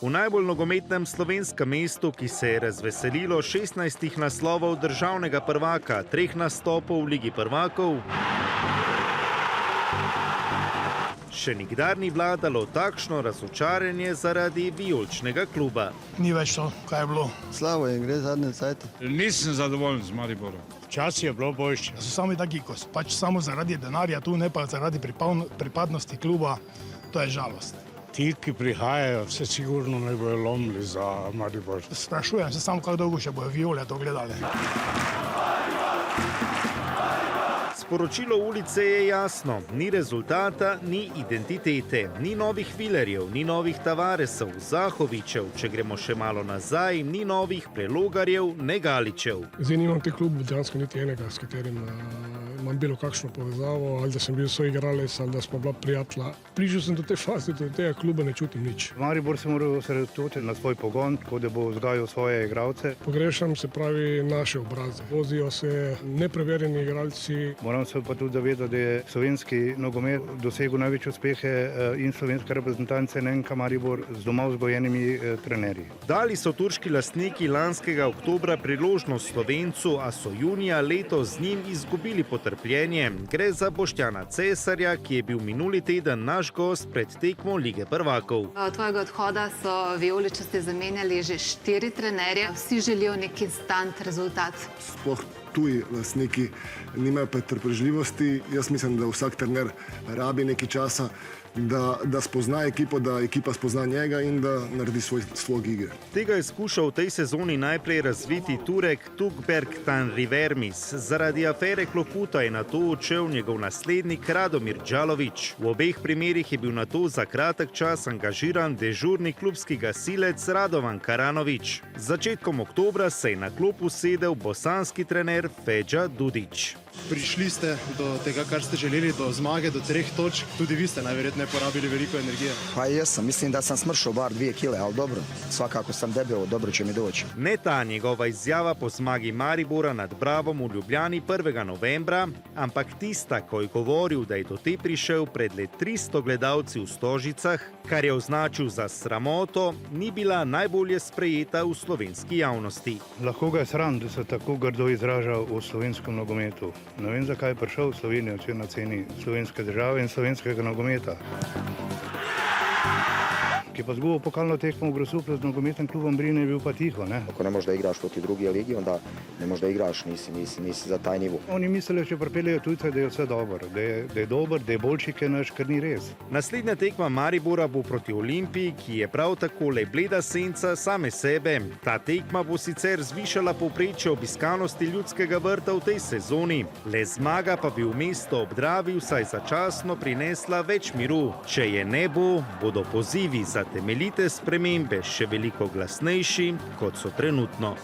V najbolj nogometnem slovenskem mestu, ki se je razveselilo 16 naslovov državnega prvaka, 3 nastopov v Ligi prvakov, še nikdar ni vladalo takšno razočaranje zaradi vijoličnega kluba. Ni več to, kaj je bilo. Slabo je, gre zadnje cajte. Nisem zadovoljen z Mariborom. Včasih je bilo boljše. So sami taki, ko pač samo zaradi denarja tu, ne pa zaradi pripadnosti kluba, to je žalost. Ti, ki prihajajo, se sigurno ne bojo lomili za Maribor. Sprašujem se samo, kako dolgo še bojo Viole to gledali. Sporočilo ulice je jasno, ni rezultata, ni identitete, ni novih Vilerjev, ni novih Tavaresov, Zahovičev, če gremo še malo nazaj, ni novih Prelogarjev, ne Galičev. Zdaj nimam te klub dejansko niti enega, s katerim imam bilo kakšno povezavo, ali da sem bil soigralec, ali da smo bila prijatelja. Prišel sem do te faze, da tega kluba ne čutim nič. Maribor se mora osredotočiti na svoj pogon, tako da bo vzgajal svoje igralce. Pogrešam, se pravi, naše obraze. Vozijo se nepreverjeni igralci. Moram se pa tudi zavedati, da je slovenski nogomet dosegel največje uspehe in slovenska reprezentanca Nenka Maribor z doma vzgojenimi trenerji. Dali so turški lastniki lanskega oktobra priložnost Slovencu, a so junija letos z njim izgubili potrpljenje. Gre za Boštjana Cesarja, ki je bil minuli teden naš gost pred tekmo Lige prvakov. Od tvojega odhoda so vijoličasti zamenjali že 4 trenerje. Vsi želijo neki instant rezultat. Sploh tuji lastniki nimajo potrpežljivosti. Jaz mislim, da vsak trener rabi nekaj časa, da spozna ekipo, da ekipa spozna njega in da naredi svoj slog igre. Tega je skušal v tej sezoni najprej razviti Turek Tugberg Tanrivermis. Zaradi afere Klofuta je nato odšel njegov naslednik Radomir Đalović. V obeh primerih je bil nato za kratek čas angažiran dežurni klubski gasilec Radovan Karanović. Z začetkom oktobra se je na klop usedel bosanski trener Feđa Dudić. Prišli ste do tega, kar ste želeli, do zmage, do 3 točk. Tudi vi ste najverjetneje porabili veliko energije. Pa jesam, mislim da sam smršao bar 2 kile, ali dobro, svakako sam debel, dobro će mi doći. Ne ta njegova izjava po zmagi Maribora nad Bravom v Ljubljani 1. novembra, ampak tista, ko je govoril, da je do te prišel pred le 300 gledalci v Stožicah, kar je označil za sramoto, ni bila najbolje sprejeta v slovenski javnosti. Lahko ga je sram, da se tako grdo izraža v slovenskem nogometu. Ne vem, zakaj je prišel v Slovenijo, če na ceni slovenske države in slovenskega nogometa. Ki pa zgubil pokalno tekmo v Grosuplju z nogometnim klubom Brine, je bil pa tiho, ne? Ako ne možeš da igraš proti druge ligi, onda ne možeš da igraš, nisi za taj nivo. Oni mislijo, če pripeljejo tujce, da je vse dobro, da je dober, da je boljši, kot naš, kar ni res. Naslednja tekma Maribora bo proti Olimpiji, ki je prav tako le bleda senca same sebe. Ta tekma bo sicer zvišala povprečje obiskanosti Ljudskega vrta v tej sezoni. Le zmaga pa bi v mesto ob Dravi vsaj začasno prinesla več miru. Če je ne bo, bodo pozivi za temeljite spremembe še veliko glasnejši, kot so trenutno.